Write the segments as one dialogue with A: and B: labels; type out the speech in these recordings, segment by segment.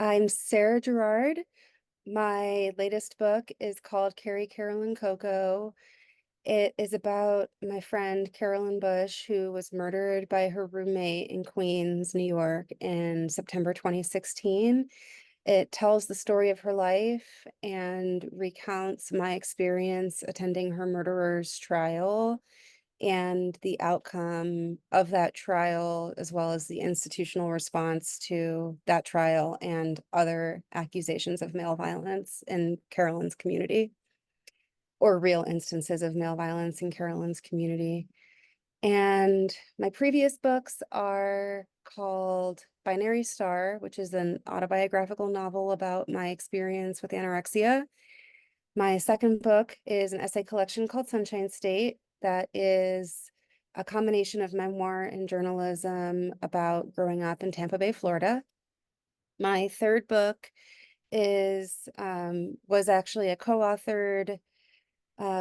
A: I'm Sarah Gerard. My latest book is called Carrie, Carolyn, Coco. It is about my friend Carolyn Bush, who was murdered by her roommate in Queens, New York in September 2016. It tells the story of her life and recounts my experience attending her murderer's trial and the outcome of that trial, as well as the institutional response to that trial and other accusations of male violence in Carolyn's community, or real instances of male violence in Carolyn's community. And my previous books are called Binary Star, which is an autobiographical novel about my experience with anorexia. My second book is an essay collection called Sunshine State that is a combination of memoir and journalism about growing up in Tampa Bay, Florida. My third book was actually a co-authored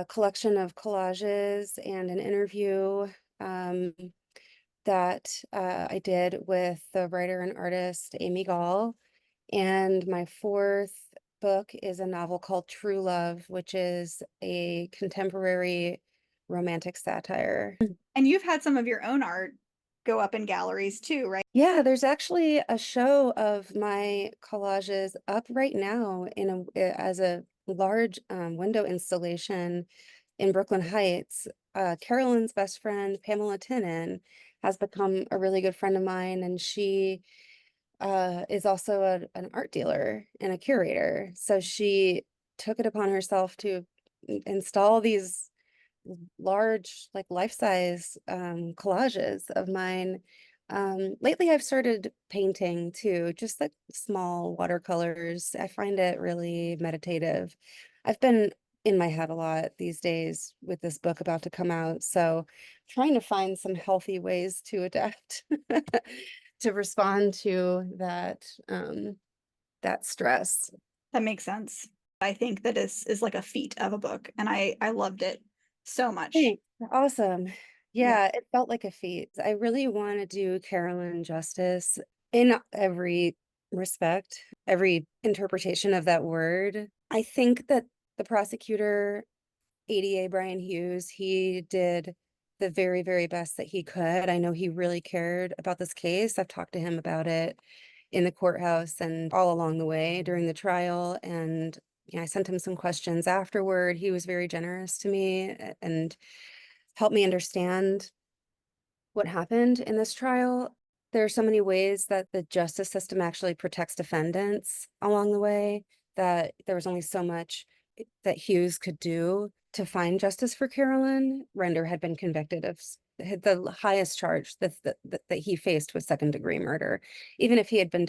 A: collection of collages and an interview that I did with the writer and artist Amy Gall. And my fourth book is a novel called True Love, which is a contemporary romantic satire.
B: And you've had some of your own art go up in galleries too, right?
A: Yeah, there's actually a show of my collages up right now as a large window installation in Brooklyn Heights. Carolyn's best friend, Pamela Tinnen, has become a really good friend of mine, and she is also an art dealer and a curator. So she took it upon herself to install these large, like life-size collages of mine. Lately, I've started painting too, just like small watercolors. I find it really meditative. I've been in my head a lot these days with this book about to come out, so trying to find some healthy ways to adapt to respond to that stress.
B: That makes sense. I think that is like a feat of a book, and I loved it so much.
A: Thanks. Awesome.
B: Yeah.
A: Yeah, it felt like a feat. I really want to do Carolyn justice in every respect, every interpretation of that word. I think that the prosecutor, ADA Brian Hughes, he did the very, very best that he could. I know he really cared about this case. I've talked to him about it in the courthouse and all along the way during the trial. And I sent him some questions afterward. He was very generous to me and helped me understand what happened in this trial. There are so many ways that the justice system actually protects defendants along the way, that there was only so much that Hughes could do to find justice for Carolyn. Render had been convicted of the highest charge that he faced was second-degree murder. Even if he had been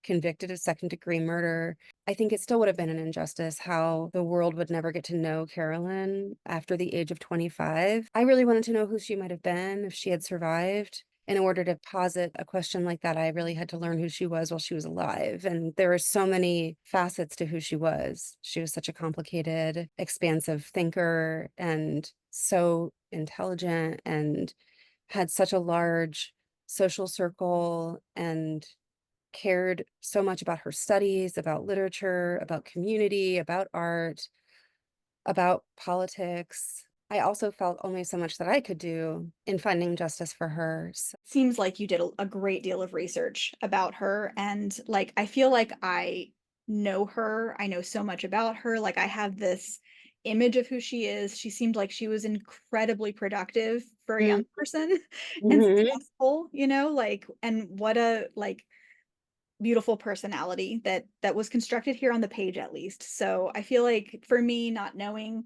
A: convicted of second-degree murder, I think it still would have been an injustice how the world would never get to know Carolyn after the age of 25. I really wanted to know who she might have been if she had survived. In order to posit a question like that, I really had to learn who she was while she was alive. And there were so many facets to who she was. She was such a complicated, expansive thinker and so intelligent and had such a large social circle and cared so much about her studies, about literature, about community, about art, about politics. I also felt only so much that I could do in finding justice for her.
B: Seems like you did a great deal of research about her, and like I feel like I know her. I know so much about her. Like I have this image of who she is. She seemed like she was incredibly productive for a young person and
A: Mm-hmm.
B: successful, like and what a like beautiful personality that was constructed here on the page at least. So I feel like for me, not knowing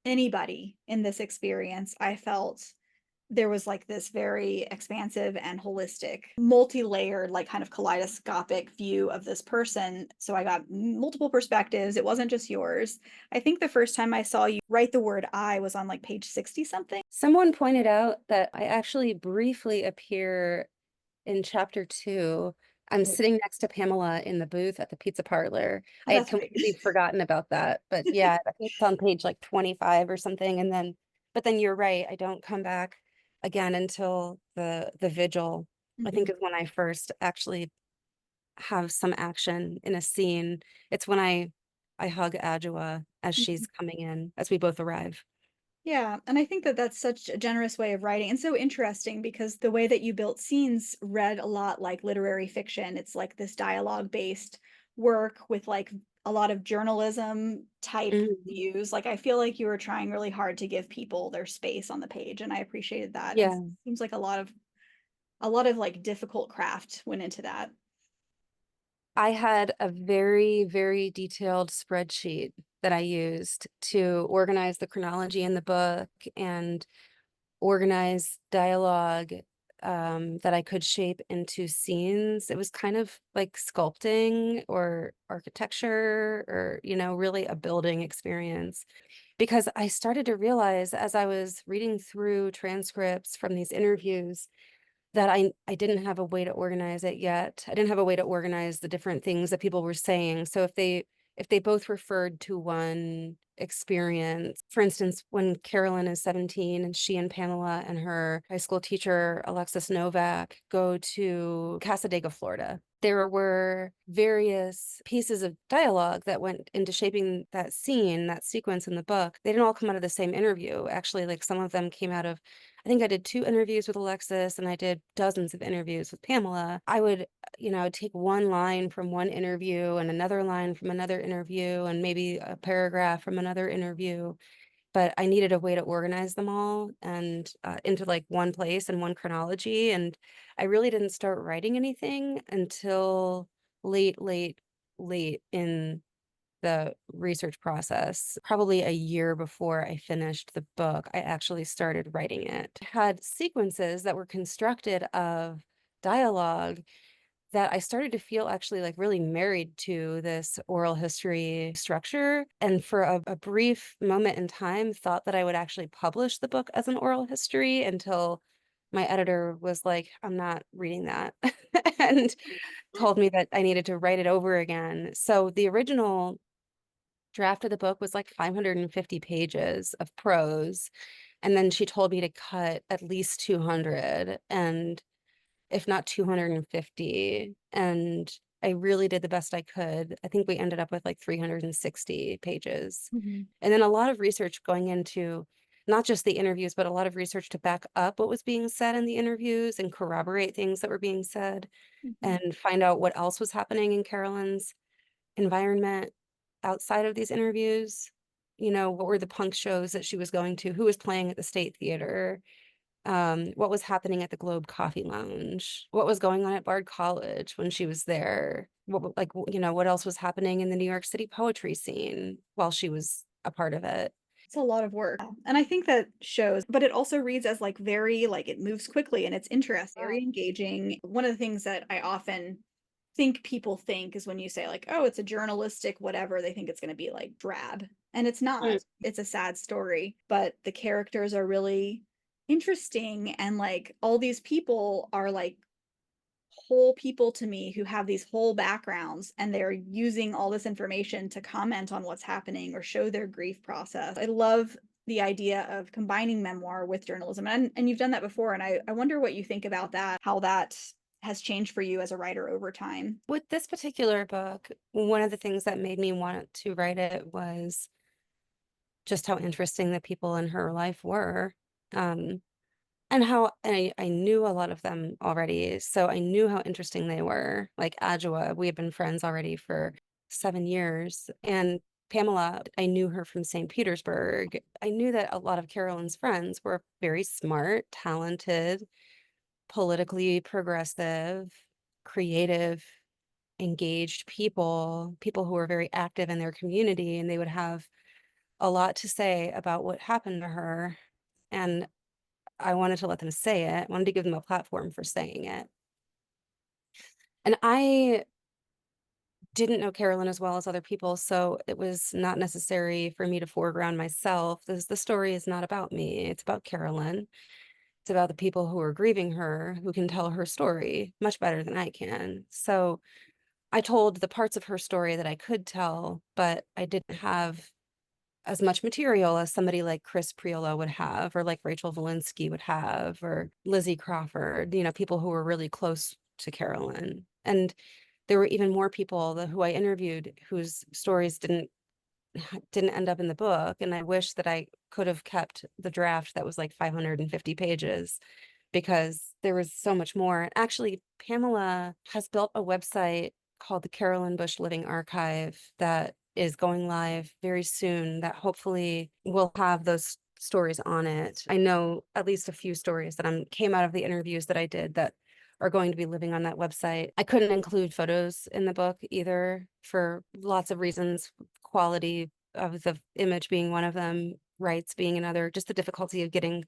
B: anybody in this experience, I felt there was like this very expansive and holistic, multi-layered, like kind of kaleidoscopic view of this person. So I got multiple perspectives. It wasn't just yours. I think the first time I saw you write the word I was on like page 60 something.
A: Someone pointed out that I actually briefly appear in chapter 2. I'm sitting next to Pamela in the booth at the pizza parlor.
B: Oh,
A: I had
B: that's right.
A: completely forgotten about that. But yeah, I think it's on page like 25 or something. But then you're right. I don't come back again until the vigil, I think
B: Mhm.
A: is when I first actually have some action in a scene, it's when I hug Adjoa as she's coming in, as we both arrive.
B: Yeah, and I think that that's such a generous way of writing and so interesting because the way that you built scenes read a lot like literary fiction. It's like this dialogue-based work with like a lot of journalism type
A: Mhm.
B: views. Like I feel like you were trying really hard to give people their space on the page, and I appreciated that. And
A: Yeah.
B: seems like a lot of like difficult craft went into that.
A: I had a very, very detailed spreadsheet that I used to organize the chronology in the book and organize dialogue that I could shape into scenes. It was kind of like sculpting or architecture or, really a building experience. Because I started to realize as I was reading through transcripts from these interviews that I didn't have a way to organize it yet. I didn't have a way to organize the different things that people were saying. So if they both referred to one experience, for instance, when Carolyn is 17 and she and Pamela and her high school teacher, Alexis Novak, go to Casadega, Florida, there were various pieces of dialogue that went into shaping that scene, that sequence in the book. They didn't all come out of the same interview. Actually, like some of them came out of, I think I did 2 interviews with Alexis and I did dozens of interviews with Pamela. I would, take one line from one interview and another line from another interview and maybe a paragraph from another interview. But I needed a way to organize them all and into like one place and one chronology. And I really didn't start writing anything until late, late, late in the research process. Probably a year before I finished the book, I actually started writing it. I had sequences that were constructed of dialogue that I started to feel actually like really married to this oral history structure. And for a brief moment in time, thought that I would actually publish the book as an oral history until my editor was like, I'm not reading that, and told me that I needed to write it over again. So the original draft of the book was like 550 pages of prose. And then she told me to cut at least 200 and if not 250. And I really did the best I could. I think we ended up with like 360 pages.
B: Mhm.
A: And then a lot of research going into not just the interviews, but a lot of research to back up what was being said in the interviews and corroborate things that were being said
B: Mhm.
A: and find out what else was happening in Carolyn's environment outside of these interviews. What were the punk shows that she was going to? Who was playing at the State Theater? What was happening at the Globe Coffee Lounge? What was going on at Bard College when she was there? What else was happening in the New York City poetry scene while she was a part of it?
B: It's a lot of work. And I think that shows, but it also reads as like very like it moves quickly and it's interesting, very engaging. One of the things that I often think people think is when you say like, oh, it's a journalistic whatever, they think it's going to be like drab. And it's
A: Mm.
B: not. It's a sad story, but the characters are really interesting and like all these people are like whole people to me who have these whole backgrounds and they're using all this information to comment on what's happening or show their grief process. I love the idea of combining memoir with journalism. And you've done that before. And I wonder what you think about that, how that has changed for you as a writer over time.
A: With this particular book, one of the things that made me want to write it was just how interesting the people in her life were. Um, and how I knew a lot of them already. So I knew how interesting they were. Like Adjoa, we had been friends already for 7 years. And Pamela, I knew her from St. Petersburg. I knew that a lot of Carolyn's friends were very smart, talented, politically progressive, creative, engaged people who were very active in their community, and they would have a lot to say about what happened to her. And I wanted to let them say it, wanted to give them a platform for saying it. And I didn't know Carolyn as well as other people, so it was not necessary for me to foreground myself. The story is not about me, it's about Carolyn. It's about the people who are grieving her, who can tell her story much better than I can. So I told the parts of her story that I could tell, but I didn't have as much material as somebody like Chris Priola would have, or like Rachel Valinsky would have, or Lizzie Crawford, people who were really close to Carolyn. And there were even more people who I interviewed whose stories didn't end up in the book. And I wish that I could have kept the draft that was like 550 pages because there was so much more. Actually, Pamela has built a website called the Carolyn Bush Living Archive that is going live very soon that hopefully will have those stories on it. I know at least a few stories that came out of the interviews that I did that are going to be living on that website. I couldn't include photos in the book either for lots of reasons, quality of the image being one of them, rights being another, just the difficulty of getting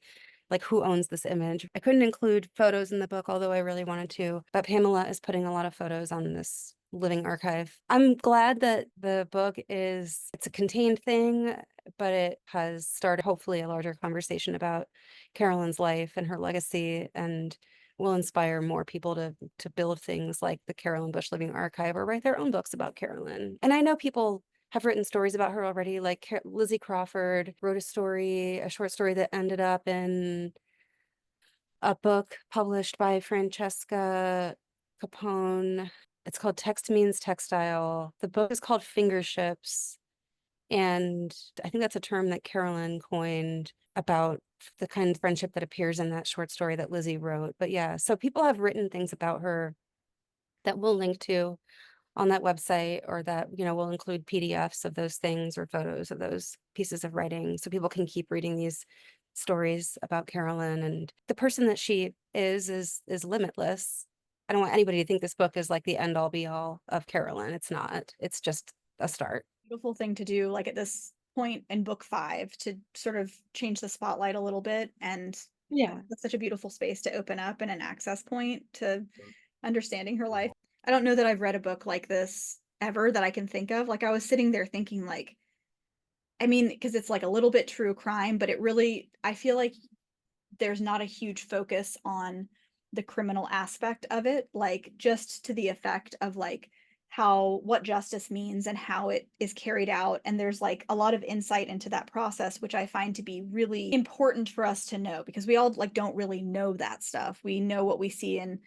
A: like who owns this image. I couldn't include photos in the book, although I really wanted to, but Pamela is putting a lot of photos on this living archive. I'm glad that the book it's a contained thing, but it has started hopefully a larger conversation about Carolyn's life and her legacy, and will inspire more people to build things like the Carolyn Bush Living Archive or write their own books about Carolyn. And I know people have written stories about her already, like Lizzie Crawford wrote a short story that ended up in a book published by Francesca Capone. It's called Text Means Textile. The book is called Fingerships. And I think that's a term that Carolyn coined about the kind of friendship that appears in that short story that Lizzie wrote. But yeah, so people have written things about her that we'll link to on that website, or that, we'll include PDFs of those things or photos of those pieces of writing so people can keep reading these stories about Carolyn. And the person that she is limitless. I don't want anybody to think this book is like the end all be all of Carolyn. It's not. It's just a start.
B: Beautiful thing to do, like at this point in book 5, to sort of change the spotlight a little bit. And
A: Yeah.
B: that's such a beautiful space to open up and an access point to understanding her life. I don't know that I've read a book like this ever that I can think of. Like, I was sitting there thinking, like, I mean, because it's like a little bit true crime, but I feel like there's not a huge focus on the criminal aspect of it, like just to the effect of like what justice means and how it is carried out. And there's like a lot of insight into that process, which I find to be really important for us to know, because we all like don't really know that stuff. We know what we see in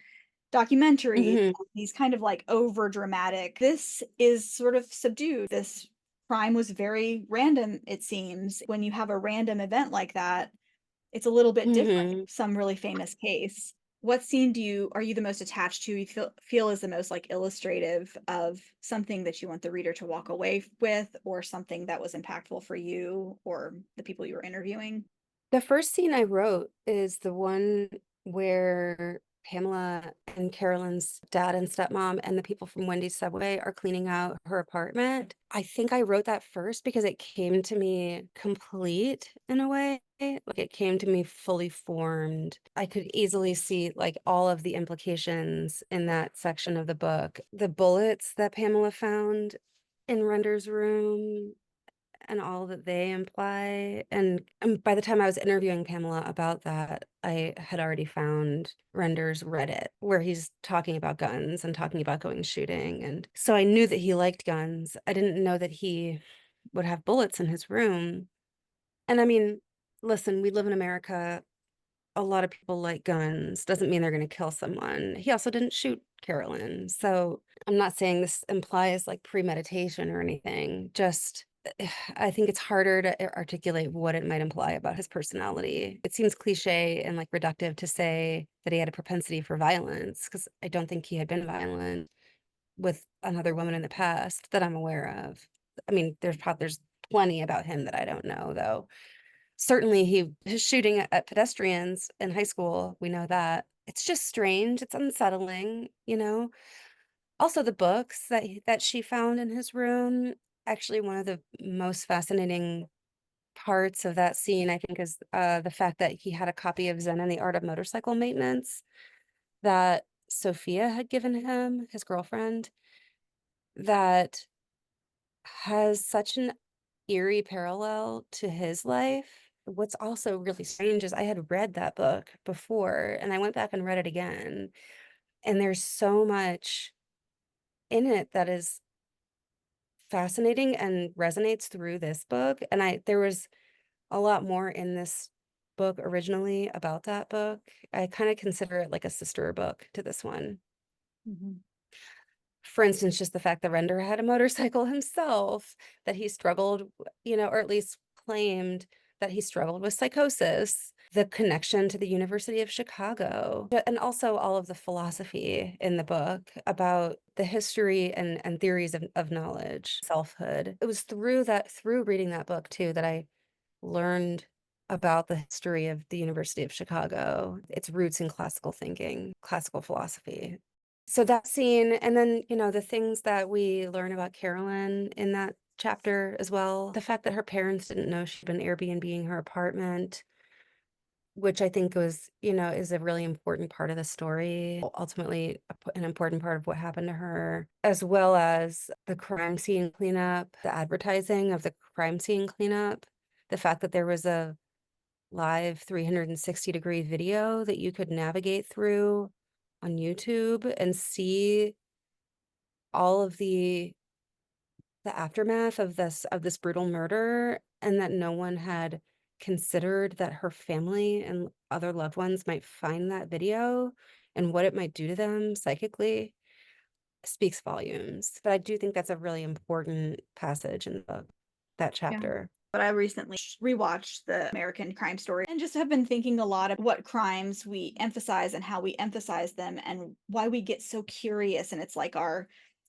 B: documentaries,
A: Hmm.
B: these kind of like over dramatic. This is sort of subdued. This crime was very random, it seems. When you have a random event like that, it's a little bit different.
A: Hmm.
B: Some really famous case. What scene are you the most attached to? You feel is the most like illustrative of something that you want the reader to walk away with, or something that was impactful for you or the people you were interviewing?
A: The first scene I wrote is the one where Pamela and Carolyn's dad and stepmom and the people from Wendy's Subway are cleaning out her apartment. I think I wrote that first because it came to me complete in a way. Like it came to me fully formed. I could easily see like all of the implications in that section of the book. The bullets that Pamela found in Render's room and all that they imply. And by the time I was interviewing Pamela about that, I had already found Render's Reddit where he's talking about guns and talking about going shooting. And so I knew that he liked guns. I didn't know that he would have bullets in his room. And I mean, listen, we live in America. A lot of people like guns. Doesn't mean they're going to kill someone. He also didn't shoot Carolyn. So I'm not saying this implies like premeditation or anything. Just I think it's harder to articulate what it might imply about his personality. It seems cliche and like reductive to say that he had a propensity for violence, because I don't think he had been violent with another woman in the past that I'm aware of. I mean, there's plenty about him that I don't know, though. Certainly he his shooting at pedestrians in high school, we know that. It's just strange, it's unsettling. Also, the books that she found in his room, actually one of the most fascinating parts of that scene, I think, is the fact that he had a copy of Zen and the Art of Motorcycle Maintenance that Sophia had given him, his girlfriend, that has such an eerie parallel to his life. What's also really strange is I had read that book before and I went back and read it again. And there's so much in it that is fascinating and resonates through this book. And there was a lot more in this book originally about that book. I kind of consider it like a sister book to this one.
B: Mhm.
A: For instance, just the fact that Render had a motorcycle himself, that he struggled, or at least claimed that he struggled with psychosis, the connection to the University of Chicago, and also all of the philosophy in the book about the history and theories of knowledge, selfhood. It was through reading that book too, that I learned about the history of the University of Chicago, its roots in classical thinking, classical philosophy. So that scene, and then, the things that we learn about Carolyn in that chapter as well, the fact that her parents didn't know she'd been Airbnb-ing her apartment, which I think was, is a really important part of the story, ultimately an important part of what happened to her, as well as the crime scene cleanup, the advertising of the crime scene cleanup, the fact that there was a live 360-degree video that you could navigate through on YouTube and see all of the aftermath of this brutal murder, and that no one had considered that her family and other loved ones might find that video and what it might do to them psychically, speaks volumes. But I do think that's a really important passage in that
B: Yeah.
A: chapter.
B: But I recently rewatched the American Crime Story and just have been thinking a lot of what crimes we emphasize and how we emphasize them and why we get so curious. And it's like our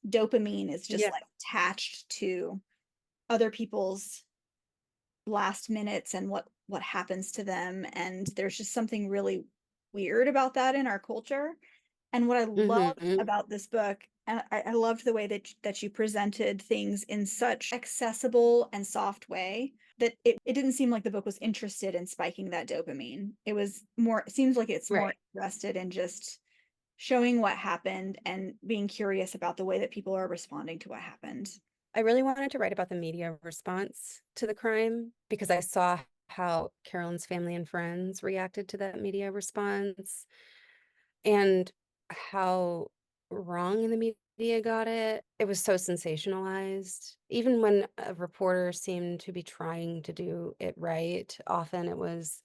B: dopamine is just
A: Yeah.
B: like attached to other people's last minutes and what happens to them. And there's just something really weird about that in our culture. And what I loved
A: Mm-hmm.
B: about this book, and I loved the way that you presented things in such accessible and soft way that it didn't seem like the book was interested in spiking that dopamine. It seems like it's more
A: Right.
B: interested in just showing what happened and being curious about the way that people are responding to what happened.
A: I really wanted to write about the media response to the crime because I saw how Carolyn's family and friends reacted to that media response and how wrong the media got it. It was so sensationalized. Even when a reporter seemed to be trying to do it right, often it was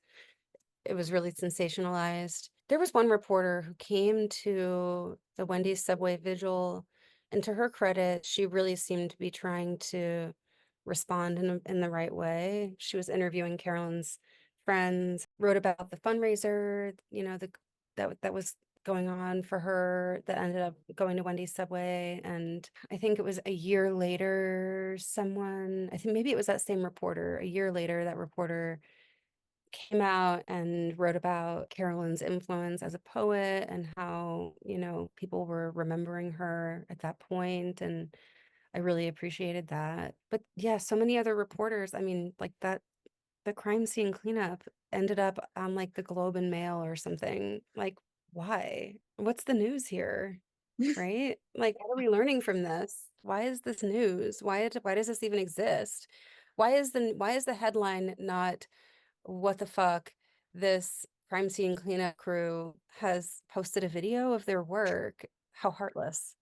A: really sensationalized. There was one reporter who came to the Wendy's subway vigil, and to her credit, she really seemed to be trying to respond in the right way. She was interviewing Carolyn's friends, wrote about the fundraiser, that was going on for her that ended up going to Wendy's Subway. And I think it was a year later, I think maybe it was that same reporter, a year later, that reporter came out and wrote about Carolyn's influence as a poet and how, people were remembering her at that point, and I really appreciated that. But yeah, so many other reporters, I mean, like the crime scene cleanup ended up on like the Globe and Mail or something. Like, why? What's the news here? Right? Like, what are we learning from this? Why is this news? Why does this even exist? Why is the headline not what the fuck, this crime scene cleanup crew has posted a video of their work? How heartless.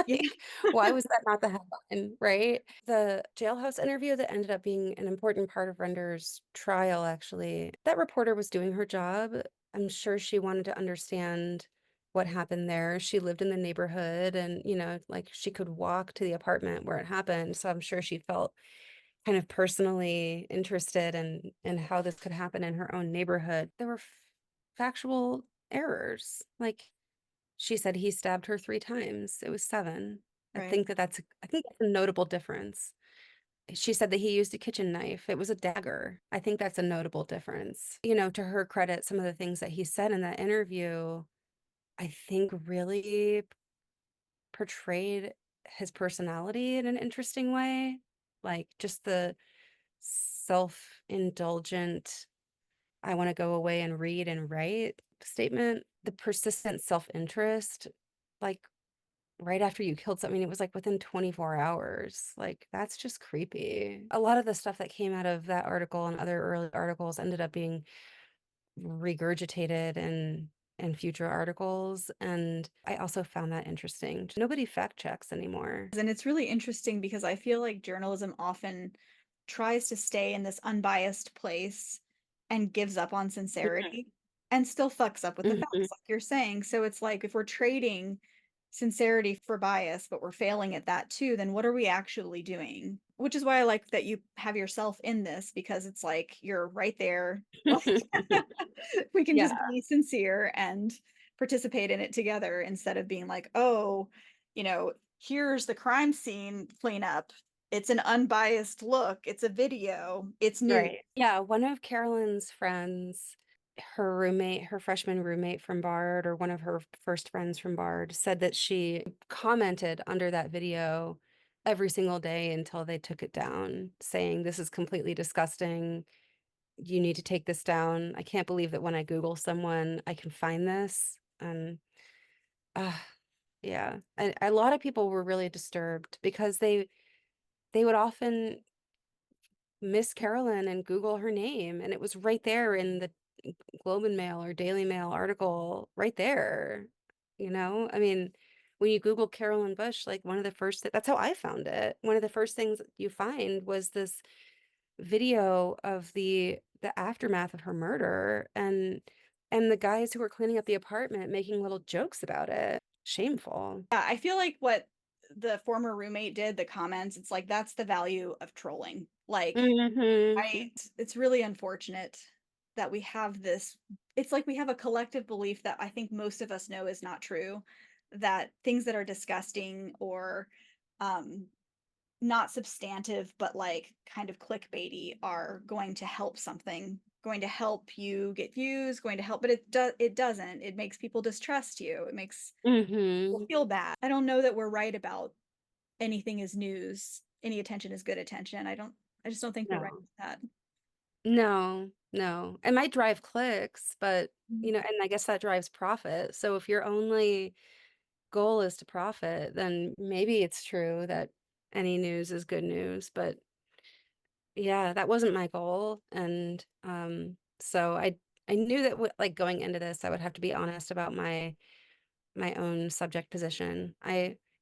B: Yeah.
A: Like, why was that not the headline, right? The jailhouse interview that ended up being an important part of Render's trial, actually, that reporter was doing her job. I'm sure she wanted to understand what happened there. She lived in the neighborhood and, like she could walk to the apartment where it happened. So I'm sure she felt kind of personally interested in how this could happen in her own neighborhood. There were factual errors. Like she said he stabbed her 3 times. It was 7.
B: Right.
A: I think that's a notable difference. She said that he used a kitchen knife. It was a dagger. I think that's a notable difference. To her credit, some of the things that he said in that interview, I think really portrayed his personality in an interesting way. Like just the self-indulgent, I want to go away and read and write statement, the persistent self-interest, like right after you killed something, it was like within 24 hours. Like that's just creepy. A lot of the stuff that came out of that article and other early articles ended up being regurgitated in future articles. And I also found that interesting. Nobody fact checks anymore.
B: And it's really interesting because I feel like journalism often tries to stay in this unbiased place and gives up on sincerity and still fucks up with the
A: Mhm.
B: facts, like you're saying. So it's like if we're trading sincerity for bias, but we're failing at that too, then what are we actually doing? Which is why I like that you have yourself in this, because it's like you're right there. Like we can just
A: Yeah,
B: be sincere and participate in it together instead of being like, oh, here's the crime scene cleanup. It's an unbiased look. It's a video. It's new.
A: right. Yeah, one of Carolyn's friends, her roommate, her freshman roommate from Bard, or one of her first friends from Bard, said that she commented under that video every single day until they took it down, saying, "This is completely disgusting. You need to take this down. I can't believe that when I Google someone, I can find this." And uh, yeah, a lot of people were really disturbed because they would often miss Carolyn and Google her name, and it was right there in the Globe and Mail or Daily Mail article, right there. I mean, when you Google Carolyn Bush, like one of the first, that's how I found it. One of the first things you find was this video of the aftermath of her murder, and the guys who were cleaning up the apartment making little jokes about it. Shameful.
B: Yeah, I feel like what the former roommate did, the comments, it's like that's the value of trolling. Like,
A: Hmm.
B: it's really unfortunate that we have this. It's like we have a collective belief that I think most of us know is not true, that things that are disgusting or um not substantive, but like kind of clickbaity are going to help something, going to help you get views, going to help, but it doesn't. It makes people distrust you. It makes people
A: Hmm.
B: feel bad. I don't know that we're right about anything is news. Any attention is good attention. I just don't think we're right
A: No.
B: with that.
A: No, no. It might drive clicks, but
B: Mhm.
A: and I guess that drives profit. So if your only goal is to profit, then maybe it's true that any news is good news. But yeah, that wasn't my goal. And so I knew that like going into this, I would have to be honest about my own subject position.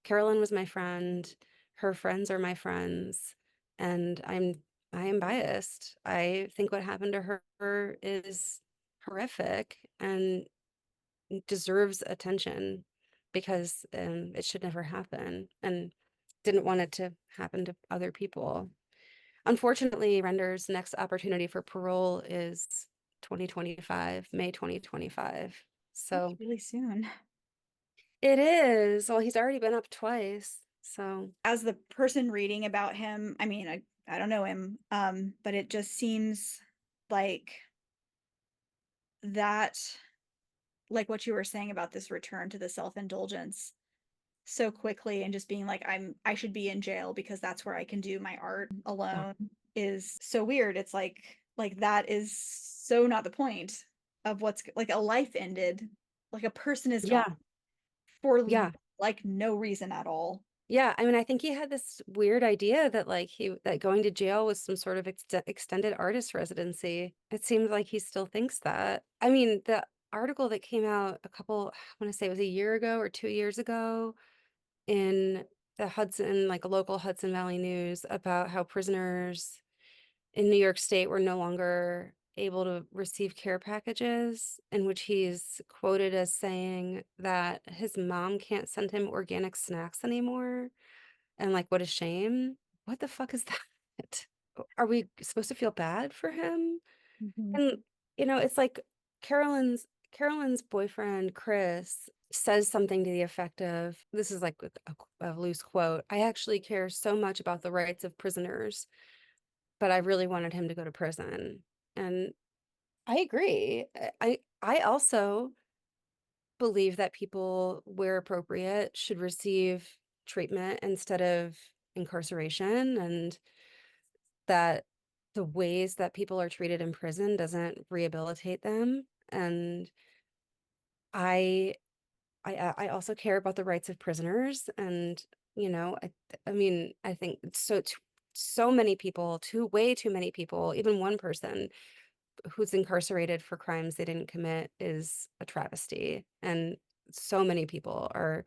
A: Carolyn was my friend, her friends are my friends, and I am biased. I think what happened to her is horrific and deserves attention because it should never happen, and didn't want it to happen to other people. Unfortunately, Render's next opportunity for parole is 2025, May 2025.
B: That's
A: So
B: really soon.
A: it is. Well, he's already been up twice. So,
B: As the person reading about him, I mean, I don't know him, but it just seems like that, like what you were saying about this return to the self-indulgence so quickly and just being like, I should be in jail because that's where I can do my art
A: yeah.
B: alone, is so weird. It's like that is so not the point of what's like a life ended, like a person is gone
A: Yeah.
B: for
A: Yeah.
B: like no reason at all.
A: Yeah. I mean, I think he had this weird idea that that going to jail was some sort of extended artist residency. It seems like he still thinks that. I mean, the article that came out I want to say it was a year ago or 2 years ago in the Hudson, like a local Hudson Valley News, about how prisoners in New York State were no longer able to receive care packages, in which he's quoted as saying that his mom can't send him organic snacks anymore. And like, what a shame. What the fuck is that? Are we supposed to feel bad for him?
B: Mhm.
A: And it's like Carolyn's boyfriend, Chris, says something to the effect of, this is like a loose quote, "I actually care so much about the rights of prisoners, but I really wanted him to go to prison." And I agree. I also believe that people, where appropriate, should receive treatment instead of incarceration, and that the ways that people are treated in prison doesn't rehabilitate them. And I I also care about the rights of prisoners, and I mean, I think so many people, way too many people, even one person who's incarcerated for crimes they didn't commit is a travesty. And so many people are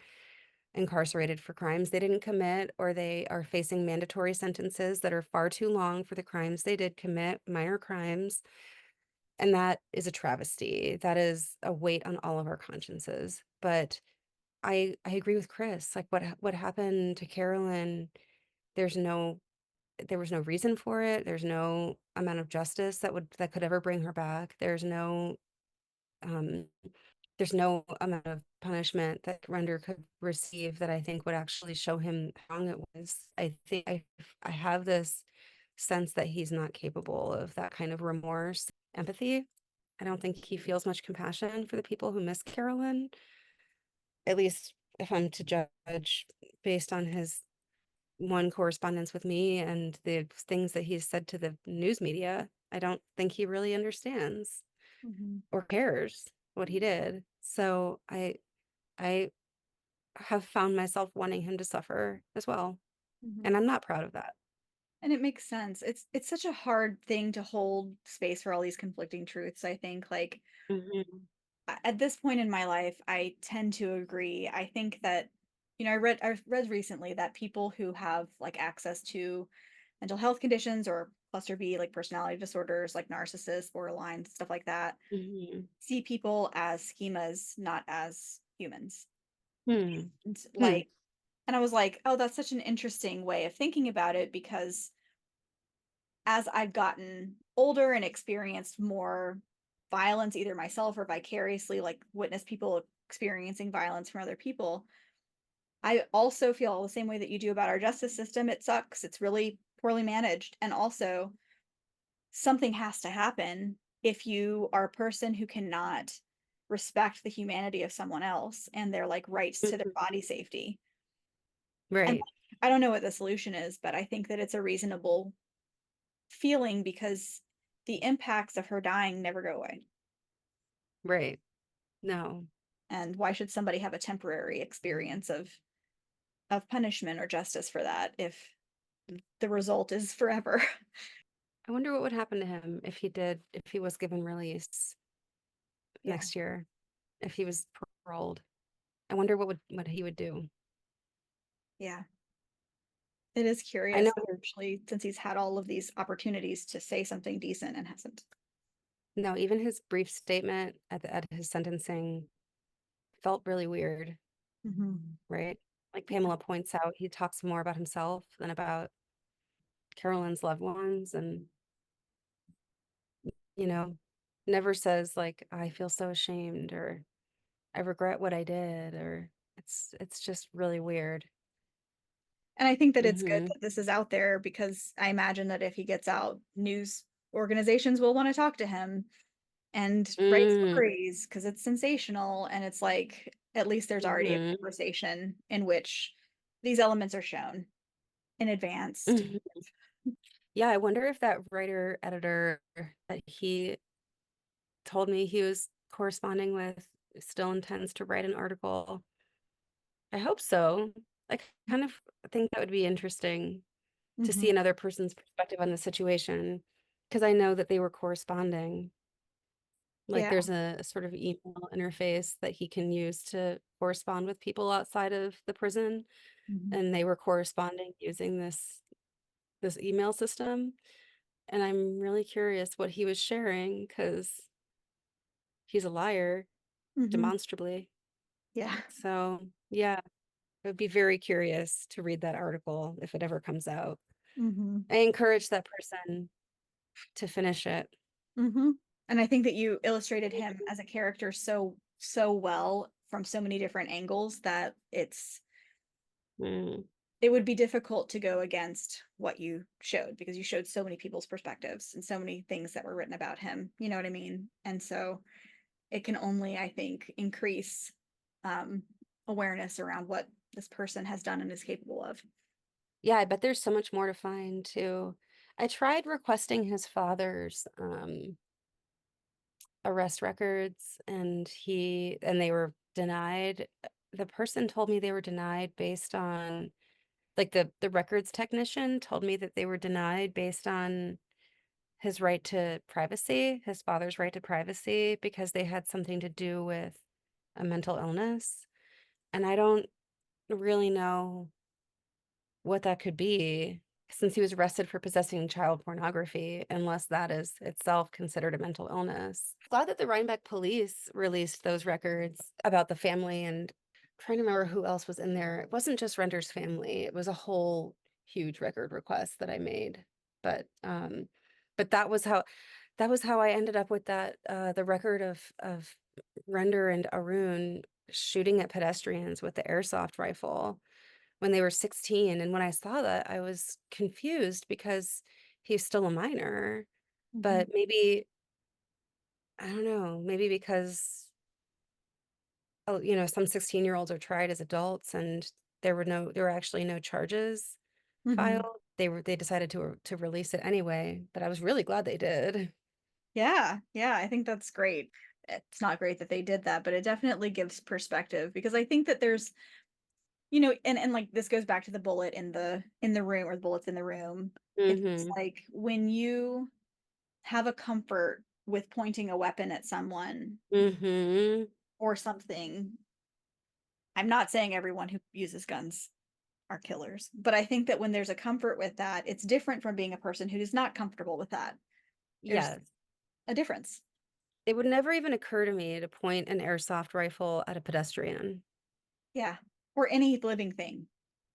A: incarcerated for crimes they didn't commit, or they are facing mandatory sentences that are far too long for the crimes they did commit, minor crimes. And that is a travesty. That is a weight on all of our consciences. But I agree with Chris. Like what happened to Carolyn, there's no there was no reason for it. There's no amount of justice that could ever bring her back. Um there's no amount of punishment that Render could receive that I think would actually show him how wrong it was. I think I have this sense that he's not capable of that kind of remorse, empathy. I don't think he feels much compassion for the people who miss Carolyn, at least if I'm to judge based on his one correspondence with me and the things that he's said to the news media. I don't think he really understands
B: Mhm.
A: or cares what he did. So I have found myself wanting him to suffer as well. And
B: Mhm.
A: I'm not proud of that.
B: And it makes sense. It's such a hard thing to hold space for all these conflicting truths, I think, like,
A: Mhm.
B: at this point in my life, I tend to agree. I think that, I've read recently that people who have like access to mental health conditions or cluster B, like personality disorders, like narcissists, borderline, stuff like that,
A: Mhm.
B: see people as schemas, not as humans.
A: Hmm.
B: And
A: Hmm.
B: like, and I was like, oh, that's such an interesting way of thinking about it because as I've gotten older and experienced more violence, either myself or vicariously, like witness people experiencing violence from other people, I also feel the same way that you do about our justice system. It sucks. It's really poorly managed. And also, something has to happen if you are a person who cannot respect the humanity of someone else and their like rights to their
A: Mhm.
B: body safety. And
A: Right.
B: I don't know what the solution is, but I think that it's a reasonable feeling because the impacts of her dying never go away.
A: Right. No.
B: And why should somebody have a temporary experience of punishment or justice for that if the result is forever?
A: I wonder what would happen to him if he was given release
B: Yeah.
A: next year, if he was paroled. I wonder what he would do.
B: Yeah. It is
A: I know,
B: curious, especially since he's had all of these opportunities to say something decent and hasn't.
A: no, even his brief statement at his sentencing felt really weird,
B: Mhm.
A: right? Like
B: Yeah.
A: Pamela points out, he talks more about himself than about Carolyn's loved ones, and you know, never says like, I feel so ashamed or I regret what I did, or it's just really weird.
B: And I think that it's good
A: Hmm.
B: that this is out there because I imagine that if he gets out, news organizations will want to talk to him and write
A: Mm.
B: stories because it's sensational. And it's like, at least there's already a
A: Hmm.
B: conversation in which these elements are shown in advance.
A: Hmm. Yeah, I wonder if that writer editor that he told me he was corresponding with still intends to write an article. I hope so. I kind of think that would be interesting to see
B: Mhm.
A: another person's perspective on the situation because I know that they were corresponding. Like
B: Yeah.
A: there's a sort of email interface that he can use to correspond with people outside of the prison,
B: Mhm.
A: and they were corresponding using this email system. And I'm really curious what he was sharing because he's a liar,
B: Mhm.
A: demonstrably.
B: Yeah.
A: So, yeah, I would be very curious to read that article if it ever comes out.
B: Mhm.
A: I encourage that person to finish it.
B: Mhm. And I think that you illustrated him as a character so well from so many different angles that
A: Mm.
B: it would be difficult to go against what you showed because you showed so many people's perspectives and so many things that were written about him. You know what I mean? And so it can only, I think, increase um, awareness around what this person has done and is capable of.
A: Yeah, I bet there's so much more to find too. I tried requesting his father's arrest records and they were denied. The person told me they were denied based on like the records technician told me that they were denied based on his right to privacy, his father's right to privacy, because they had something to do with a mental illness. And I don't really know what that could be since he was arrested for possessing child pornography, unless that is itself considered a mental illness. Glad that the Rhinebeck police released those records about the family and trying to remember who else was in there. It wasn't just Renter's family. It was a whole huge record request that I made. But that was how I ended up with that the record of Render and Arun shooting at pedestrians with the airsoft rifle when they were 16. And when I saw that, I was confused because he's still a minor.
B: Mhm.
A: But maybe, I don't know, maybe because, oh, some 16-year-olds are tried as adults and there were actually no charges
B: Mhm.
A: filed. They decided to release it anyway, but I was really glad they did.
B: Yeah, yeah, I think that's great. It's not great that they did that, but it definitely gives perspective because I think that there's, and like this goes back to the bullet in the room or the bullets in the room. It's
A: Mm-hmm.
B: like when you have a comfort with pointing a weapon at someone
A: Mm-hmm.
B: or something. I'm not saying everyone who uses guns are killers, but I think that when there's a comfort with that, it's different from being a person who is not comfortable with that. There's
A: Yes.
B: a difference.
A: It would never even occur to me to point an airsoft rifle at a pedestrian.
B: Yeah. Or any living thing,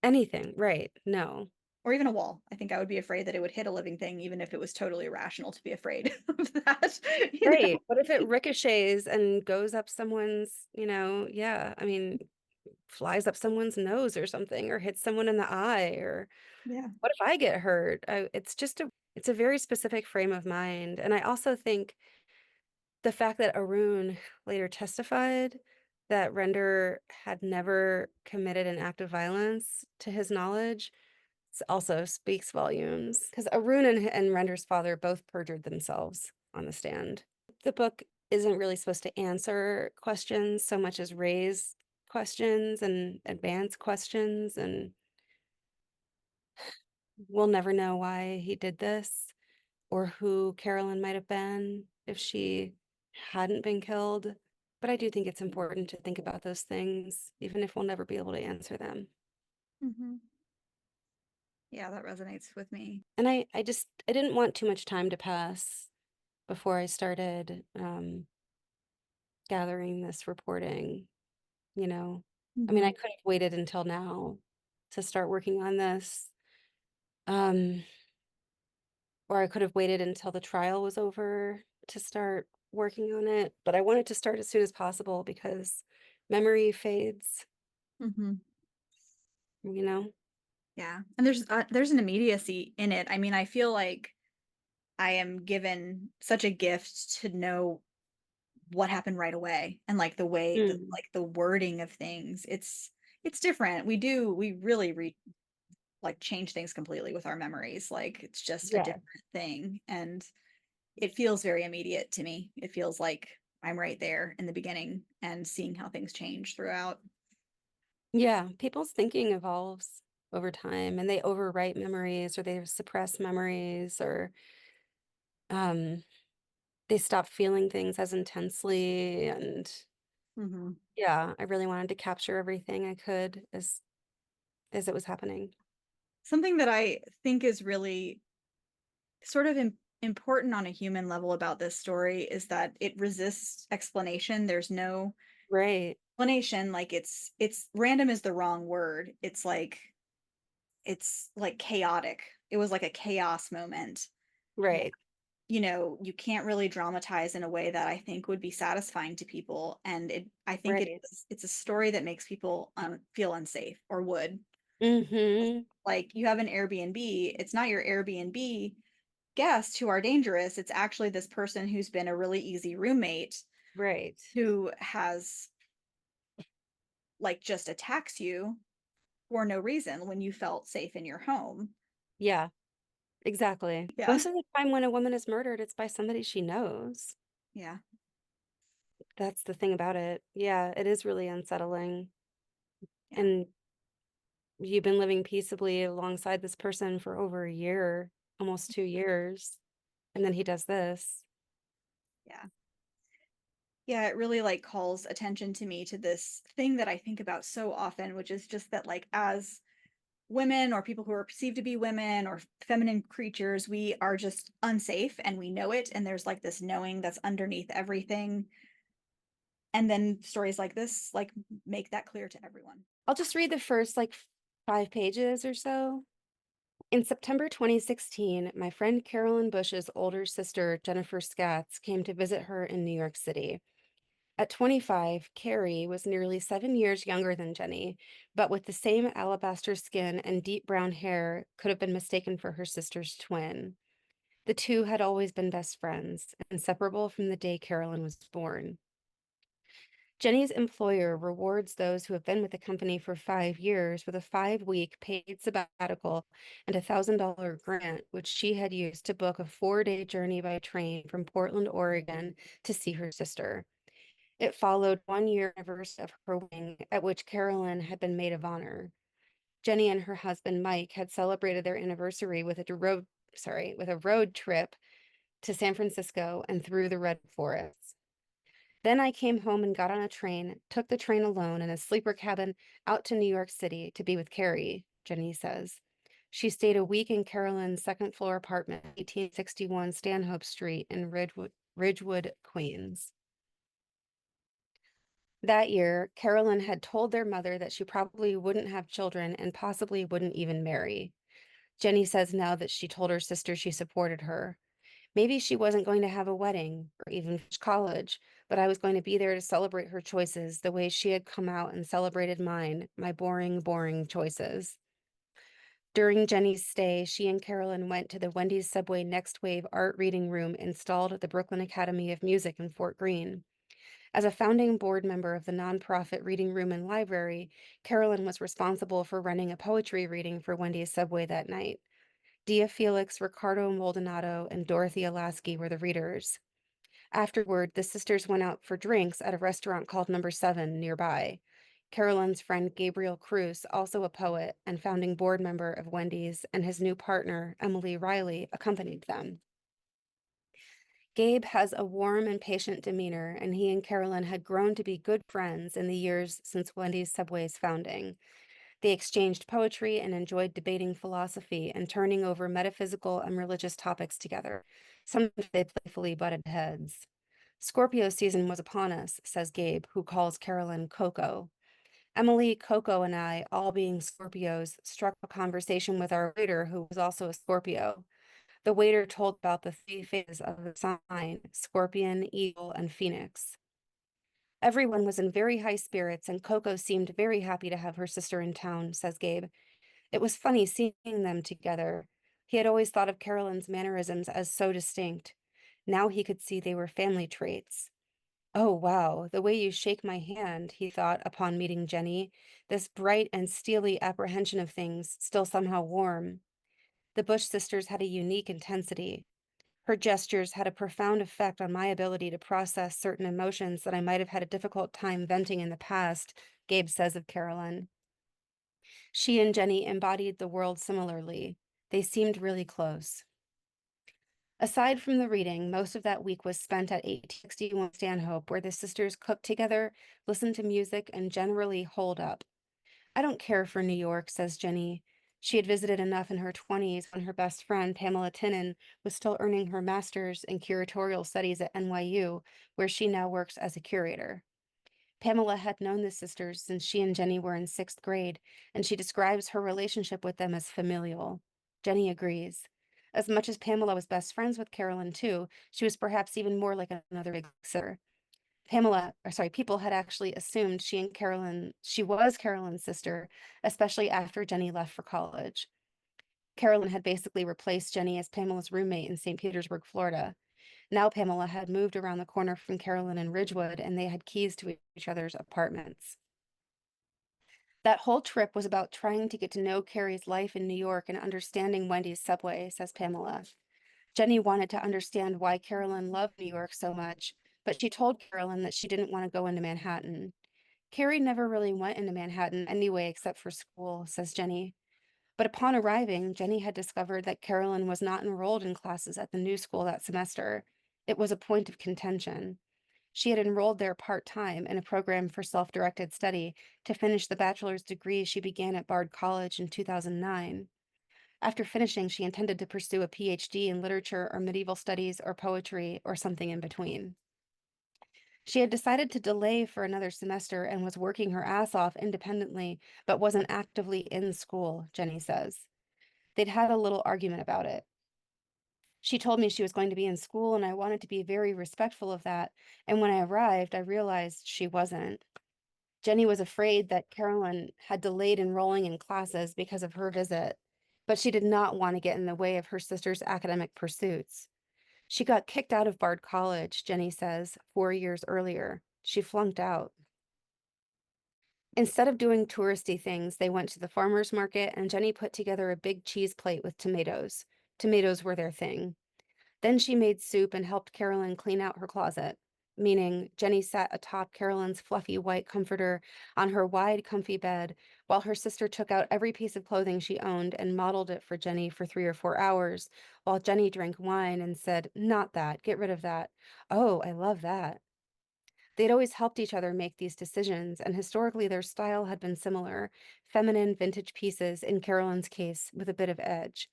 A: Anything, right? No.
B: or even a wall. I think I would be afraid that it would hit a living thing, even if it was totally irrational to be afraid of that, you know?
A: Right. What if it ricochets and goes up someone's, yeah, I mean, flies up someone's nose or something, or hits someone in the eye, or
B: Yeah.
A: what if I get hurt? It's a very specific frame of mind. And I also think the fact that Arun later testified that Render had never committed an act of violence to his knowledge also speaks volumes. Because Arun and Render's father both perjured themselves on the stand. The book isn't really supposed to answer questions so much as raise questions and advance questions, and we'll never know why he did this or who Carolyn might have been if she hadn't been killed. But I do think it's important to think about those things, even if we'll never be able to answer them.
B: Hmm. Yeah, that resonates with me.
A: And I didn't want too much time to pass before I started gathering this reporting, you know. I mean, I
B: Hmm.
A: could have waited until now to start working on this. Um, or I could have waited until the trial was over to start working on it, but I wanted to start as soon as possible because memory fades,
B: Hmm.
A: you know?
B: Yeah. And there's an immediacy in it. I mean, I feel like I am given such a gift to know what happened right away and like the way the
A: Mm,
B: like the wording of things. It's different. We really like change things completely with our memories. Like it's just a
A: yeah.
B: different thing. And it feels very immediate to me. It feels like I'm right there in the beginning and seeing how things change throughout.
A: Yeah, people's thinking evolves over time and they overwrite memories or they suppress memories or um they stop feeling things as intensely and
B: Hmm.
A: yeah, I really wanted to capture everything I could as it was happening.
B: Something that I think is really sort of important on a human level about this story is that it resists explanation. There's no
A: Right,
B: explanation. Like it's random is the wrong word. It's like chaotic. It was like a chaos moment. And,
A: right,
B: you can't really dramatize in a way that I think would be satisfying to people. And I think
A: right.
B: it's a story that makes people feel unsafe or would.
A: Mm-hmm.
B: Like you have an Airbnb, it's not your Airbnb guests who are dangerous. It's actually this person who's been a really easy roommate
A: Right.
B: who has like just attacks you for no reason when you felt safe in your home.
A: Yeah, exactly.
B: Yeah.
A: Most of the time when a woman is murdered, it's by somebody she knows.
B: Yeah.
A: That's the thing about it. Yeah, it is really unsettling.
B: Yeah.
A: And you've been living peaceably alongside this person for over a year, almost 2 years, and then he does this.
B: Yeah. Yeah, it really like calls attention to me to this thing that I think about so often, which is just that like as women or people who are perceived to be women or feminine creatures, we are just unsafe and we know it. And there's like this knowing that's underneath everything. And then stories like this, like, make that clear to everyone.
A: I'll just read the first like 5 pages or so. In September 2016, my friend Carolyn Bush's older sister, Jennifer Scatz, came to visit her in New York City. At 25, Carrie was nearly 7 years younger than Jenny, but with the same alabaster skin and deep brown hair, could have been mistaken for her sister's twin. The two had always been best friends, inseparable from the day Carolyn was born. Jenny's employer rewards those who have been with the company for 5 years with a 5-week paid sabbatical and a $1,000 grant, which she had used to book a 4-day journey by train from Portland, Oregon, to see her sister. It followed 1 year anniversary of her wedding, at which Carolyn had been maid of honor. Jenny and her husband Mike had celebrated their anniversary with a road trip to San Francisco and through the Red Forests. Then I came home and got on a train, took the train alone in a sleeper cabin out to New York City to be with Carrie, Jenny says. She stayed a week in Carolyn's second-floor apartment, 1861 Stanhope Street in Ridgewood, Queens. That year, Carolyn had told their mother that she probably wouldn't have children and possibly wouldn't even marry. Jenny says now that she told her sister she supported her. Maybe she wasn't going to have a wedding or even finish college, but I was going to be there to celebrate her choices the way she had come out and celebrated mine, my boring, boring choices. During Jenny's stay, she and Carolyn went to the Wendy's Subway Next Wave art reading room installed at the Brooklyn Academy of Music in Fort Greene. As a founding board member of the nonprofit reading room and library, Carolyn was responsible for running a poetry reading for Wendy's Subway that night. Dia Felix, Ricardo Maldonado, and Dorothy Alasky were the readers. Afterward, the sisters went out for drinks at a restaurant called Number 7 nearby. Carolyn's friend Gabriel Cruz, also a poet and founding board member of Wendy's, and his new partner, Emily Riley, accompanied them. Gabe has a warm and patient demeanor, and he and Carolyn had grown to be good friends in the years since Wendy's Subway's founding. They exchanged poetry and enjoyed debating philosophy and turning over metaphysical and religious topics together. Sometimes they playfully butted heads. Scorpio season was upon us, says Gabe, who calls Carolyn Coco. Emily, Coco, and I, all being Scorpios, struck a conversation with our waiter, who was also a Scorpio. The waiter told about the 3 phases of the sign: Scorpion, Eagle, and Phoenix. Everyone was in very high spirits, and Coco seemed very happy to have her sister in town, says Gabe. It was funny seeing them together. He had always thought of Carolyn's mannerisms as so distinct. Now he could see they were family traits. Oh, wow, the way you shake my hand, he thought upon meeting Jenny, this bright and steely apprehension of things, still somehow warm. The Bush sisters had a unique intensity. Her gestures had a profound effect on my ability to process certain emotions that I might have had a difficult time venting in the past, Gabe says of Carolyn. She and Jenny embodied the world similarly. They seemed really close. Aside from the reading, most of that week was spent at 1861 Stanhope, where the sisters cooked together, listened to music, and generally holed up. I don't care for New York, says Jenny. She had visited enough in her 20s when her best friend, Pamela Tinnan, was still earning her master's in curatorial studies at NYU, where she now works as a curator. Pamela had known the sisters since she and Jenny were in 6th grade, and she describes her relationship with them as familial. Jenny agrees. As much as Pamela was best friends with Carolyn, too, she was perhaps even more like another big sister. People had actually assumed she was Carolyn's sister, especially after Jenny left for college. Carolyn had basically replaced Jenny as Pamela's roommate in St. Petersburg, Florida. Now Pamela had moved around the corner from Carolyn in Ridgewood, and they had keys to each other's apartments. That whole trip was about trying to get to know Carrie's life in New York and understanding Wendy's Subway, says Pamela. Jenny wanted to understand why Carolyn loved New York so much, but she told Carolyn that she didn't want to go into Manhattan. Carrie never really went into Manhattan anyway, except for school, says Jenny. But upon arriving, Jenny had discovered that Carolyn was not enrolled in classes at the new school that semester. It was a point of contention. She had enrolled there part-time in a program for self-directed study to finish the bachelor's degree she began at Bard College in 2009. After finishing, she intended to pursue a PhD in literature or medieval studies or poetry or something in between. She had decided to delay for another semester and was working her ass off independently, but wasn't actively in school, Jenny says. They'd had a little argument about it. She told me she was going to be in school, and I wanted to be very respectful of that. And when I arrived, I realized she wasn't. Jenny was afraid that Carolyn had delayed enrolling in classes because of her visit, but she did not want to get in the way of her sister's academic pursuits. She got kicked out of Bard College, Jenny says, 4 years earlier. She flunked out. Instead of doing touristy things, they went to the farmer's market, and Jenny put together a big cheese plate with tomatoes. Tomatoes were their thing. Then she made soup and helped Carolyn clean out her closet, meaning Jenny sat atop Carolyn's fluffy white comforter on her wide, comfy bed, while her sister took out every piece of clothing she owned and modeled it for Jenny for 3 or 4 hours, while Jenny drank wine and said, "Not that, get rid of that. Oh, I love that." They'd always helped each other make these decisions, and historically their style had been similar, feminine vintage pieces, in Carolyn's case, with a bit of edge.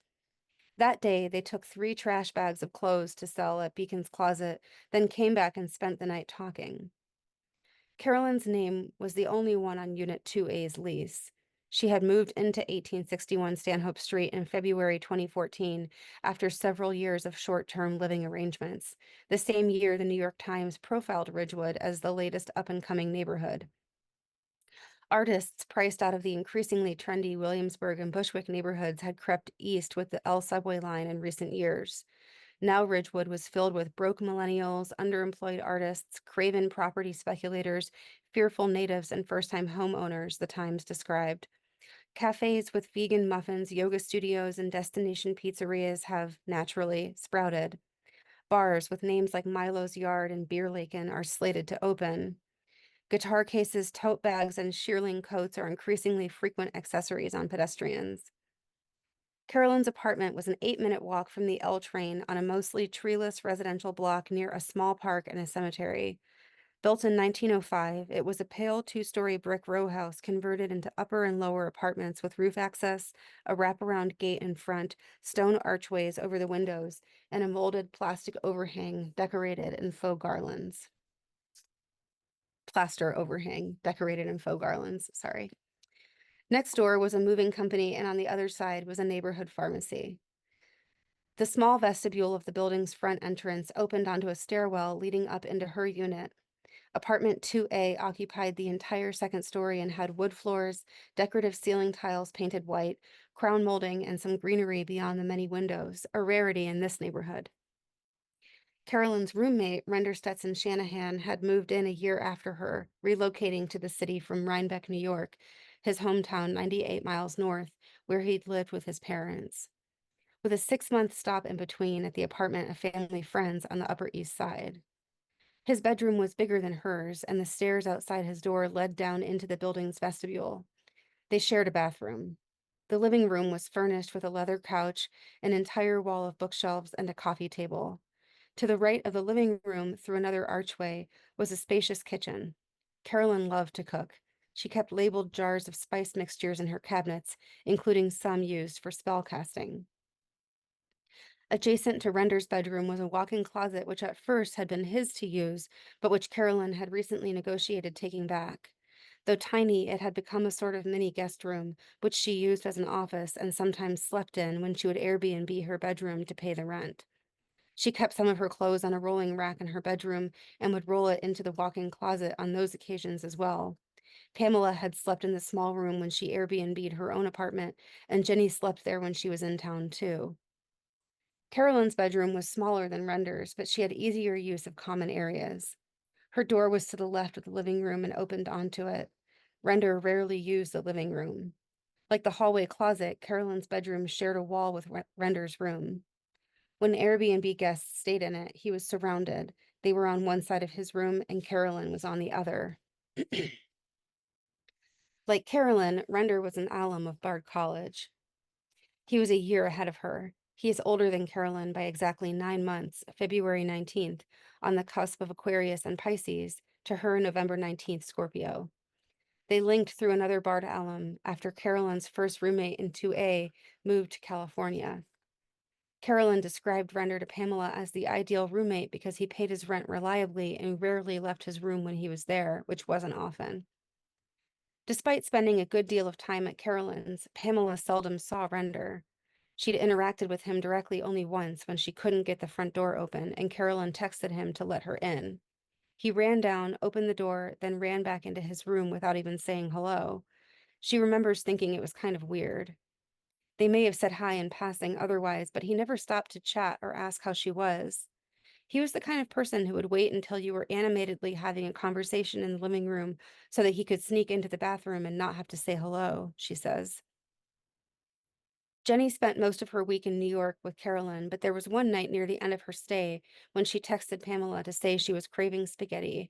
A: That day, they took 3 trash bags of clothes to sell at Beacon's Closet, then came back and spent the night talking. Carolyn's name was the only one on Unit 2A's lease. She had moved into 1861 Stanhope Street in February 2014 after several years of short-term living arrangements, the same year the New York Times profiled Ridgewood as the latest up-and-coming neighborhood. Artists priced out of the increasingly trendy Williamsburg and Bushwick neighborhoods had crept east with the L subway line in recent years. Now Ridgewood was filled with broke millennials, underemployed artists, craven property speculators, fearful natives, and first-time homeowners, the Times described. Cafes with vegan muffins, yoga studios, and destination pizzerias have, naturally, sprouted. Bars with names like Milo's Yard and Beer Laken are slated to open. Guitar cases, tote bags, and shearling coats are increasingly frequent accessories on pedestrians. Carolyn's apartment was an 8-minute walk from the L train on a mostly treeless residential block near a small park and a cemetery. Built in 1905, it was a pale 2-story brick row house converted into upper and lower apartments with roof access, a wraparound gate in front, stone archways over the windows, and a molded plastic overhang decorated in faux garlands. Plaster overhang decorated in faux garlands, sorry. Next door was a moving company, and on the other side was a neighborhood pharmacy. The small vestibule of the building's front entrance opened onto a stairwell leading up into her unit. Apartment 2A occupied the entire second story and had wood floors, decorative ceiling tiles painted white, crown molding, and some greenery beyond the many windows, a rarity in this neighborhood. Carolyn's roommate, Render Stetson Shanahan, had moved in a year after her, relocating to the city from Rhinebeck, New York, his hometown 98 miles north, where he'd lived with his parents. With a 6-month stop in between at the apartment of family friends on the Upper East Side. His bedroom was bigger than hers, and the stairs outside his door led down into the building's vestibule. They shared a bathroom. The living room was furnished with a leather couch, an entire wall of bookshelves, and a coffee table. To the right of the living room, through another archway, was a spacious kitchen. Carolyn loved to cook. She kept labeled jars of spice mixtures in her cabinets, including some used for spell casting. Adjacent to Render's bedroom was a walk-in closet, which at first had been his to use, but which Carolyn had recently negotiated taking back. Though tiny, it had become a sort of mini guest room, which she used as an office and sometimes slept in when she would Airbnb her bedroom to pay the rent. She kept some of her clothes on a rolling rack in her bedroom and would roll it into the walk-in closet on those occasions as well. Pamela had slept in the small room when she Airbnb'd her own apartment, and Jenny slept there when she was in town too. Carolyn's bedroom was smaller than Render's, but she had easier use of common areas. Her door was to the left of the living room and opened onto it. Render rarely used the living room. Like the hallway closet, Carolyn's bedroom shared a wall with Render's room. When Airbnb guests stayed in it, he was surrounded. They were on one side of his room, and Carolyn was on the other. Like Carolyn, Render was an alum of Bard College. He was a year ahead of her. He is older than Carolyn by exactly 9 months, February 19th, on the cusp of Aquarius and Pisces, to her November 19th Scorpio. They linked through another Bard alum after Carolyn's first roommate in 2A moved to California. Carolyn described Render to Pamela as the ideal roommate because he paid his rent reliably and rarely left his room when he was there, which wasn't often. Despite spending a good deal of time at Carolyn's, Pamela seldom saw Render. She'd interacted with him directly only once when she couldn't get the front door open, and Carolyn texted him to let her in. He ran down, opened the door, then ran back into his room without even saying hello. She remembers thinking it was kind of weird. They may have said hi in passing otherwise, but he never stopped to chat or ask how she was. He was the kind of person who would wait until you were animatedly having a conversation in the living room so that he could sneak into the bathroom and not have to say hello, she says. Jenny spent most of her week in New York with Carolyn, but there was one night near the end of her stay when she texted Pamela to say she was craving spaghetti.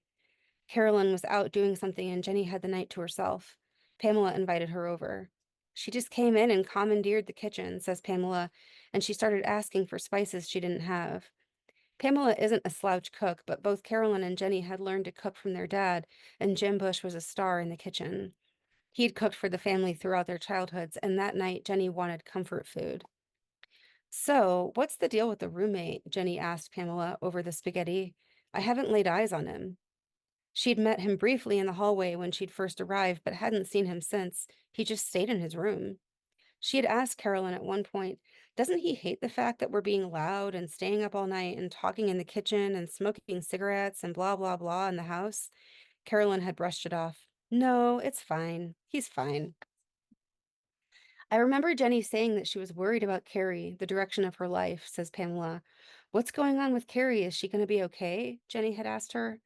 A: Carolyn was out doing something and Jenny had the night to herself. Pamela invited her over. She just came in and commandeered the kitchen, says Pamela, and she started asking for spices she didn't have. Pamela isn't a slouch cook, but both Carolyn and Jenny had learned to cook from their dad, and Jim Bush was a star in the kitchen. He'd cooked for the family throughout their childhoods, and that night Jenny wanted comfort food. So, what's the deal with the roommate? Jenny asked Pamela over the spaghetti. I haven't laid eyes on him. She'd met him briefly in the hallway when she'd first arrived, but hadn't seen him since. He just stayed in his room. She had asked Carolyn at one point, doesn't he hate the fact that we're being loud and staying up all night and talking in the kitchen and smoking cigarettes and blah, blah, blah in the house? Carolyn had brushed it off. No, it's fine. He's fine. I remember Jenny saying that she was worried about Carrie, the direction of her life, says Pamela. What's going on with Carrie? Is she going to be okay? Jenny had asked her.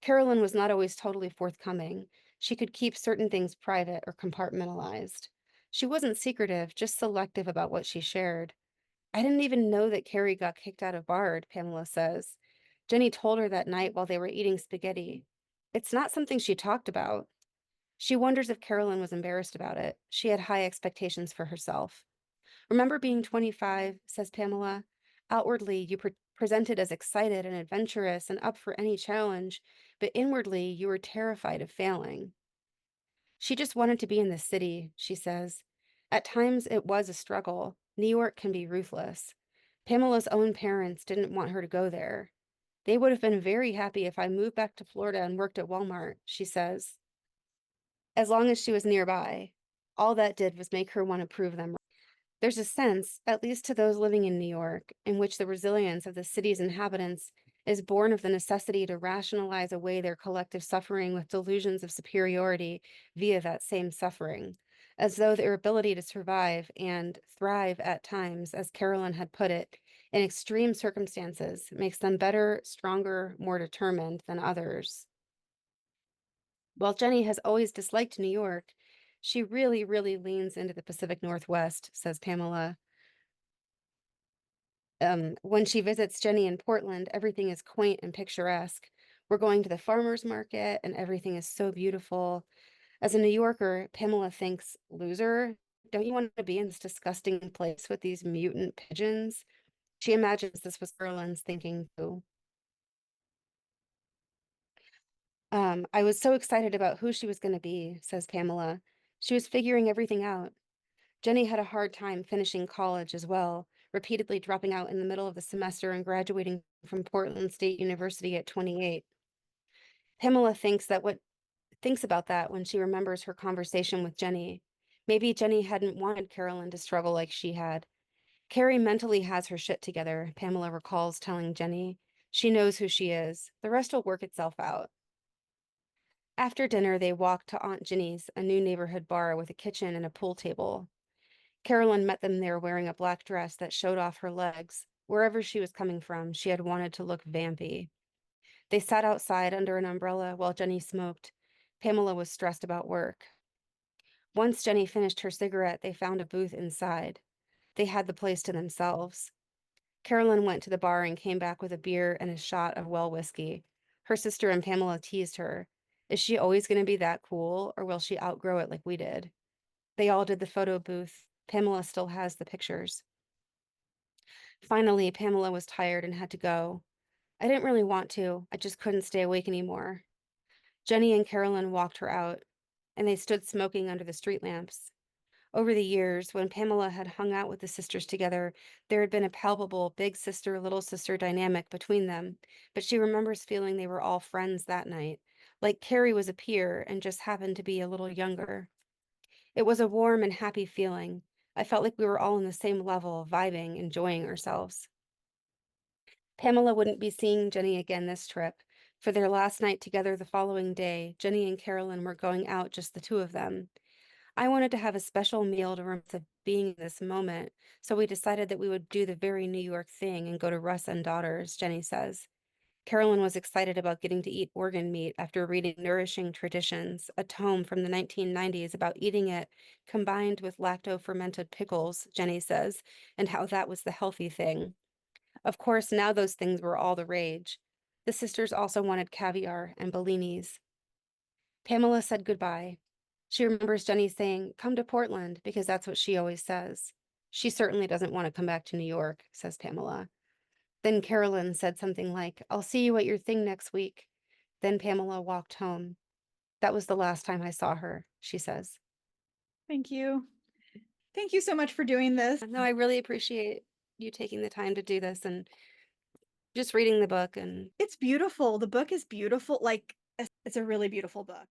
A: Carolyn was not always totally forthcoming. She could keep certain things private or compartmentalized. She wasn't secretive, just selective about what she shared. I didn't even know that Carrie got kicked out of Bard, Pamela says. Jenny told her that night while they were eating spaghetti. It's not something she talked about. She wonders if Carolyn was embarrassed about it. She had high expectations for herself. Remember being 25, says Pamela. Outwardly, you presented as excited and adventurous and up for any challenge, but inwardly, you were terrified of failing. She just wanted to be in the city, she says. At times, it was a struggle. New York can be ruthless. Pamela's own parents didn't want her to go there. They would have been very happy if I moved back to Florida and worked at Walmart, she says. As long as she was nearby, all that did was make her want to prove them. There's a sense, at least to those living in New York, in which the resilience of the city's inhabitants is born of the necessity to rationalize away their collective suffering with delusions of superiority via that same suffering, as though their ability to survive and thrive at times, as Carolyn had put it, in extreme circumstances makes them better, stronger, more determined than others. While Jenny has always disliked New York, she really, really leans into the Pacific Northwest, says Pamela. When she visits Jenny in Portland, everything is quaint and picturesque. We're going to the farmer's market and everything is so beautiful. As a New Yorker, Pamela thinks, loser, don't you want to be in this disgusting place with these mutant pigeons? She imagines this was Carolyn's thinking too. I was so excited about who she was going to be, says Pamela. She was figuring everything out. Jenny had a hard time finishing college as well, repeatedly dropping out in the middle of the semester and graduating from Portland State University at 28. Pamela thinks about that when she remembers her conversation with Jenny. Maybe Jenny hadn't wanted Carolyn to struggle like she had. Carrie mentally has her shit together, Pamela recalls telling Jenny. She knows who she is. The rest will work itself out. After dinner, they walked to Aunt Ginny's, a new neighborhood bar with a kitchen and a pool table. Carolyn met them there wearing a black dress that showed off her legs. Wherever she was coming from, she had wanted to look vampy. They sat outside under an umbrella while Jenny smoked. Pamela was stressed about work. Once Jenny finished her cigarette, they found a booth inside. They had the place to themselves. Carolyn went to the bar and came back with a beer and a shot of well whiskey. Her sister and Pamela teased her. Is she always going to be that cool, or will she outgrow it like we did? They all did the photo booth. Pamela still has the pictures. Finally, Pamela was tired and had to go. I didn't really want to. I just couldn't stay awake anymore. Jenny and Carolyn walked her out, and they stood smoking under the street lamps. Over the years, when Pamela had hung out with the sisters together, there had been a palpable big sister, little sister dynamic between them, but she remembers feeling they were all friends that night, like Carrie was a peer and just happened to be a little younger. It was a warm and happy feeling. I felt like we were all on the same level, vibing, enjoying ourselves. Pamela wouldn't be seeing Jenny again this trip. For their last night together the following day, Jenny and Carolyn were going out, just the two of them. I wanted to have a special meal to remember the being in this moment, so we decided that we would do the very New York thing and go to Russ and Daughters, Jenny says. Carolyn was excited about getting to eat organ meat after reading Nourishing Traditions, a tome from the 1990s about eating it combined with lacto-fermented pickles, Jenny says, and how that was the healthy thing. Of course, now those things were all the rage. The sisters also wanted caviar and bellinis. Pamela said goodbye. She remembers Jenny saying, "Come to Portland," because that's what she always says. She certainly doesn't want to come back to New York, says Pamela. Then Carolyn said something like, "I'll see you at your thing next week." Then Pamela walked home. That was the last time I saw her, she says.
B: Thank you. Thank you so much for doing this.
A: No, I really appreciate you taking the time to do this and just reading the book. And
B: It's beautiful. The book is beautiful. Like, it's a really beautiful book.